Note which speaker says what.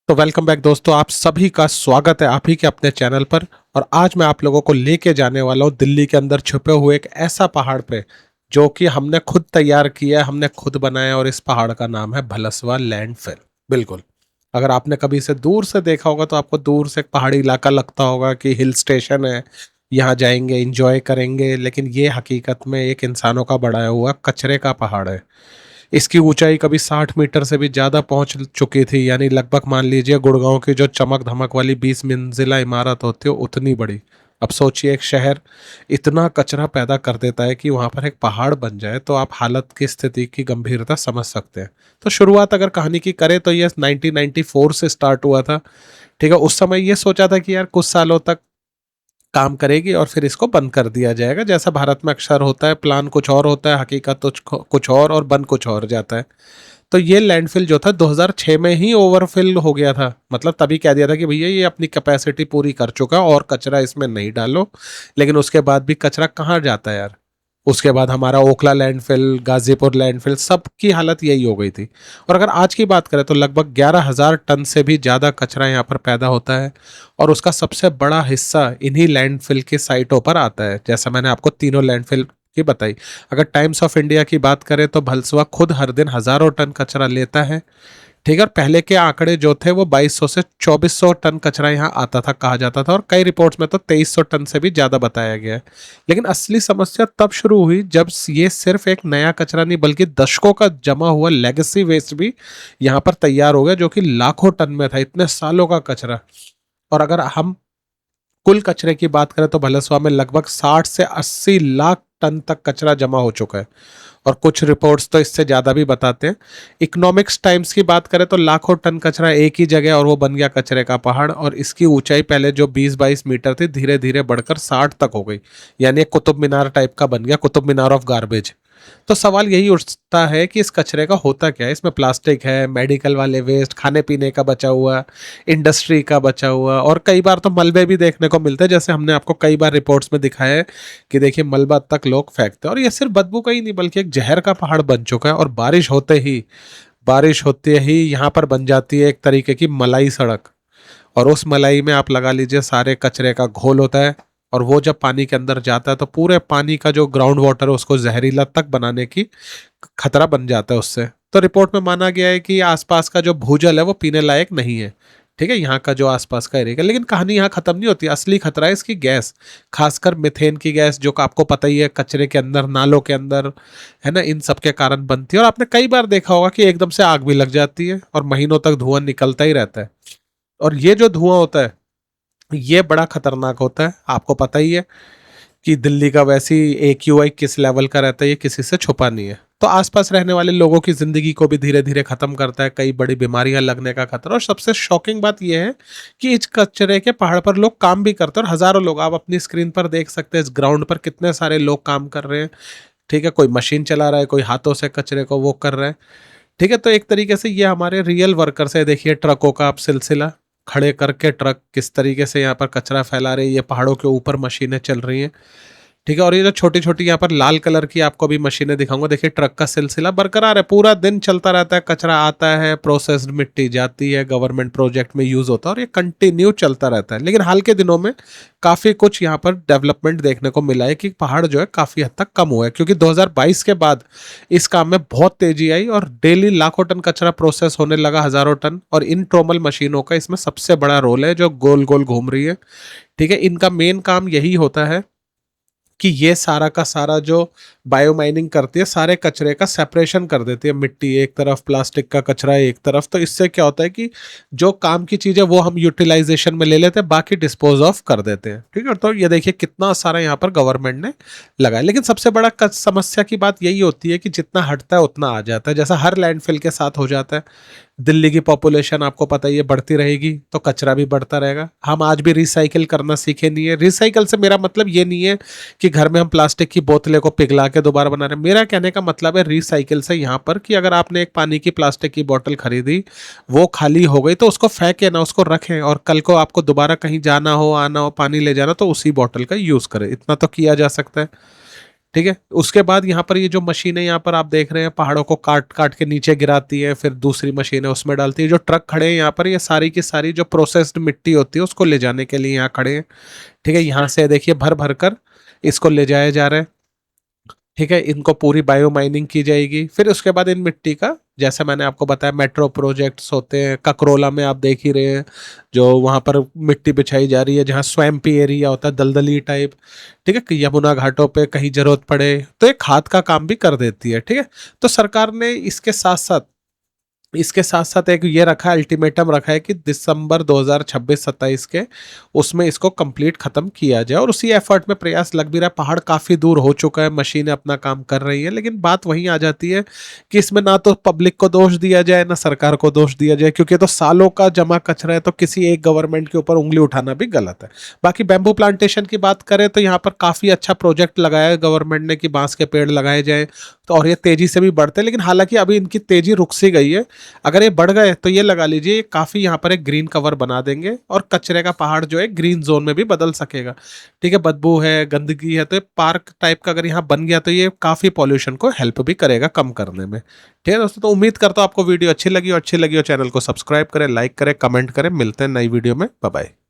Speaker 1: तो welcome back दोस्तों, आप सभी का स्वागत है आप ही के अपने चैनल पर। और आज मैं आप लोगों को लेके जाने वाला हूँ दिल्ली के अंदर छुपे हुए एक ऐसा पहाड़ पे जो कि हमने खुद तैयार किया है, हमने खुद बनाया। और इस पहाड़ का नाम है भलसवा लैंडफिल। बिल्कुल, अगर आपने कभी इसे दूर से देखा होगा तो आपको दूर से एक पहाड़ी इलाका लगता होगा कि हिल स्टेशन है, यहाँ जाएंगे एंजॉय करेंगे, लेकिन ये हकीकत में एक इंसानों का बनाया हुआ कचरे का पहाड़ है। इसकी ऊंचाई कभी 60 मीटर से भी ज़्यादा पहुंच चुकी थी, यानी लगभग मान लीजिए गुड़गांव की जो चमक धमक वाली 20 मंजिला इमारत होती है उतनी बड़ी। अब सोचिए, एक शहर इतना कचरा पैदा कर देता है कि वहां पर एक पहाड़ बन जाए, तो आप हालत की स्थिति की गंभीरता समझ सकते हैं। तो शुरुआत अगर कहानी की करें तो ये 1994 से स्टार्ट हुआ था। ठीक है, उस समय ये सोचा था कि यार कुछ सालों तक काम करेगी और फिर इसको बंद कर दिया जाएगा। जैसा भारत में अक्सर होता है, प्लान कुछ और होता है, हकीकत तो कुछ और बन कुछ और जाता है। तो ये लैंडफिल जो था 2006 में ही ओवरफिल हो गया था। मतलब तभी कह दिया था कि भैया ये अपनी कैपेसिटी पूरी कर चुका है और कचरा इसमें नहीं डालो। लेकिन उसके बाद भी कचरा कहाँ जाता है यार। उसके बाद हमारा ओखला लैंडफिल, गाजीपुर लैंडफिल, सबकी हालत यही हो गई थी। और अगर आज की बात करें तो लगभग 11,000 टन से भी ज़्यादा कचरा यहाँ पर पैदा होता है। और उसका सबसे बड़ा हिस्सा इन्हीं लैंडफिल की साइटों पर आता है, जैसा मैंने आपको तीनों लैंडफिल की बताई। अगर टाइम्स ऑफ इंडिया की बात करें तो भलसवा खुद हर दिन हज़ारों टन कचरा लेता है। ठीक है, और पहले के आंकड़े जो थे वो 2200 से 2400 टन कचरा यहाँ आता था कहा जाता था, और कई रिपोर्ट्स में तो 2300 टन से भी ज़्यादा बताया गया है। लेकिन असली समस्या तब शुरू हुई जब ये सिर्फ एक नया कचरा नहीं बल्कि दशकों का जमा हुआ लेगेसी वेस्ट भी यहाँ पर तैयार हो गया, जो कि लाखों टन में था, इतने सालों का कचरा। और अगर हम कुल कचरे की बात करें तो भलसवा में लगभग 60 से 80 लाख टन तक कचरा जमा हो चुका है। और कुछ रिपोर्ट्स तो इससे ज़्यादा भी बताते हैं। इकोनॉमिक्स टाइम्स की बात करें तो लाखों टन कचरा एक ही जगह और वो बन गया कचरे का पहाड़। और इसकी ऊंचाई पहले जो 20-22 मीटर थी धीरे धीरे बढ़कर 60 तक हो गई। यानी एक कुतुब मीनार टाइप का बन गया, कुतुब मीनार ऑफ गार्बेज। तो सवाल यही उठता है कि इस कचरे का होता क्या है। इसमें प्लास्टिक है, मेडिकल वाले वेस्ट, खाने पीने का बचा हुआ, इंडस्ट्री का बचा हुआ, और कई बार तो मलबे भी देखने को मिलते हैं, जैसे हमने आपको कई बार रिपोर्ट्स में दिखाया है कि देखिए मलबा तक लोग फेंकते हैं। और ये सिर्फ बदबू का ही नहीं बल्कि एक जहर का पहाड़ बन चुका है। और बारिश होते ही यहाँ पर बन जाती है एक तरीके की मलाई सड़क। और उस मलाई में आप लगा लीजिए सारे कचरे का घोल होता है। और वो जब पानी के अंदर जाता है तो पूरे पानी का जो ग्राउंड वाटर है उसको जहरीला तक बनाने की खतरा बन जाता है उससे। तो रिपोर्ट में माना गया है कि आसपास का जो भूजल है वो पीने लायक नहीं है। ठीक है, यहाँ का जो आसपास का एरिया। लेकिन कहानी यहाँ खत्म नहीं होती, असली खतरा है इसकी गैस, खासकर मिथेन की गैस, जो आपको पता ही है कचरे के अंदर, नालों के अंदर है ना, इन सब के कारण बनती है। और आपने कई बार देखा होगा कि एकदम से आग भी लग जाती है और महीनों तक धुआं निकलता ही रहता है। और ये जो धुआं होता है ये बड़ा खतरनाक होता है। आपको पता ही है कि दिल्ली का वैसी AQI किस लेवल का रहता है, ये किसी से छुपा नहीं है। तो आसपास रहने वाले लोगों की जिंदगी को भी धीरे धीरे खत्म करता है, कई बड़ी बीमारियां लगने का खतरा। और सबसे शॉकिंग बात यह है कि इस कचरे के पहाड़ पर लोग काम भी करते हैं, और हजारों लोग, आप अपनी स्क्रीन पर देख सकते हैं इस ग्राउंड पर कितने सारे लोग काम कर रहे हैं। ठीक है, कोई मशीन चला रहा है, कोई हाथों से कचरे को वो कर रहा है। ठीक है, तो एक तरीके से ये हमारे रियल वर्कर्स है। देखिए ट्रकों का आप सिलसिला, खड़े करके ट्रक किस तरीके से यहाँ पर कचरा फैला रहे हैं, ये पहाड़ों के ऊपर मशीनें चल रही हैं। ठीक है, और ये जो छोटी छोटी यहाँ पर लाल कलर की आपको भी मशीनें दिखाऊंगा, देखिए ट्रक का सिलसिला बरकरार है, पूरा दिन चलता रहता है। कचरा आता है, प्रोसेस्ड मिट्टी जाती है, गवर्नमेंट प्रोजेक्ट में यूज होता है, और ये कंटिन्यू चलता रहता है। लेकिन हाल के दिनों में काफी कुछ यहाँ पर डेवलपमेंट देखने को मिला है कि पहाड़ जो है काफी हद तक कम हुआ है, क्योंकि 2022 के बाद इस काम में बहुत तेजी आई और डेली लाखों टन कचरा प्रोसेस होने लगा, हजारों टन। और इन ट्रोमल मशीनों का इसमें सबसे बड़ा रोल है जो गोल गोल घूम रही है। ठीक है, इनका मेन काम यही होता है कि ये सारा का सारा जो बायो माइनिंग करती है, सारे कचरे का सेपरेशन कर देती है। मिट्टी एक तरफ, प्लास्टिक का कचरा एक तरफ। तो इससे क्या होता है कि जो काम की चीज़ है वो हम यूटिलाइजेशन में ले लेते हैं, बाकी डिस्पोज ऑफ कर देते हैं। ठीक है, तो ये देखिए कितना सारा यहाँ पर गवर्नमेंट ने लगाया। लेकिन सबसे बड़ा समस्या की बात यही होती है कि जितना हटता है उतना आ जाता है, जैसा हर लैंडफिल के साथ हो जाता है। दिल्ली की पॉपुलेशन आपको पता ही है बढ़ती रहेगी तो कचरा भी बढ़ता रहेगा। हम आज भी रिसाइकिल करना सीखे नहीं है। रिसाइकिल से मेरा मतलब ये नहीं है कि घर में हम प्लास्टिक की बोतलें को पिघला के दोबारा बना रहे हैं। मेरा कहने का मतलब है रिसाइकिल से यहाँ पर कि अगर आपने एक पानी की प्लास्टिक की बोतल खरीदी, वो खाली हो गई, तो उसको फेंके ना, उसको रखें, और कल को आपको दोबारा कहीं जाना हो, आना हो, पानी ले जाना, तो उसी बोतल का यूज़ करें। इतना तो किया जा सकता है। ठीक है। उसके बाद यहाँ पर ये जो मशीनें यहाँ पर आप देख रहे हैं पहाड़ों को काट काट के नीचे गिराती है, फिर दूसरी मशीन है उसमें डालती है। जो ट्रक खड़े हैं यहाँ पर, ये सारी की सारी जो प्रोसेस्ड मिट्टी होती है उसको ले जाने के लिए यहाँ खड़े हैं। ठीक है, यहाँ से देखिए भर भर कर इसको ले जाया जा रहा है। ठीक है, इनको पूरी बायो माइनिंग की जाएगी। फिर उसके बाद इन मिट्टी का, जैसे मैंने आपको बताया, मेट्रो प्रोजेक्ट्स होते हैं। ककरोला में आप देख ही रहे हैं, जो वहां पर मिट्टी बिछाई जा रही है, जहाँ स्वैम्पी एरिया होता है, दलदली टाइप। ठीक है, कि यमुना घाटों पे कहीं जरूरत पड़े तो ये खाद का काम भी कर देती है। ठीक है, तो सरकार ने इसके साथ साथ एक ये रखा, अल्टीमेटम रखा है कि दिसंबर 2026-27 के उसमें इसको कंप्लीट खत्म किया जाए। और उसी एफर्ट में प्रयास लग भी रहा है। पहाड़ काफ़ी दूर हो चुका है, मशीनें अपना काम कर रही हैं, लेकिन बात वहीं आ जाती है कि इसमें ना तो पब्लिक को दोष दिया जाए ना सरकार को दोष दिया जाए, क्योंकि ये तो सालों का जमा कचरा है। तो किसी एक गवर्नमेंट के ऊपर उंगली उठाना भी गलत है। बाकी बैम्बू प्लांटेशन की बात करें तो यहाँ पर काफ़ी अच्छा प्रोजेक्ट लगाया है गवर्नमेंट ने कि बांस के पेड़ लगाए जाएं, तो और ये तेजी से भी बढ़ते हैं। लेकिन हालांकि अभी इनकी तेजी रुक सी गई है। अगर ये बढ़ गए तो ये लगा लीजिए, ये काफ़ी यहाँ पर एक ग्रीन कवर बना देंगे और कचरे का पहाड़ जो है ग्रीन जोन में भी बदल सकेगा। ठीक है, बदबू है, गंदगी है, तो ये पार्क टाइप का अगर यहाँ बन गया तो ये काफ़ी पॉल्यूशन को हेल्प भी करेगा कम करने में। ठीक है दोस्तों, तो उम्मीद करता हूँ आपको वीडियो अच्छी लगी हो चैनल को सब्सक्राइब करें, लाइक करें, कमेंट करें। मिलते हैं नई वीडियो में। Bye bye.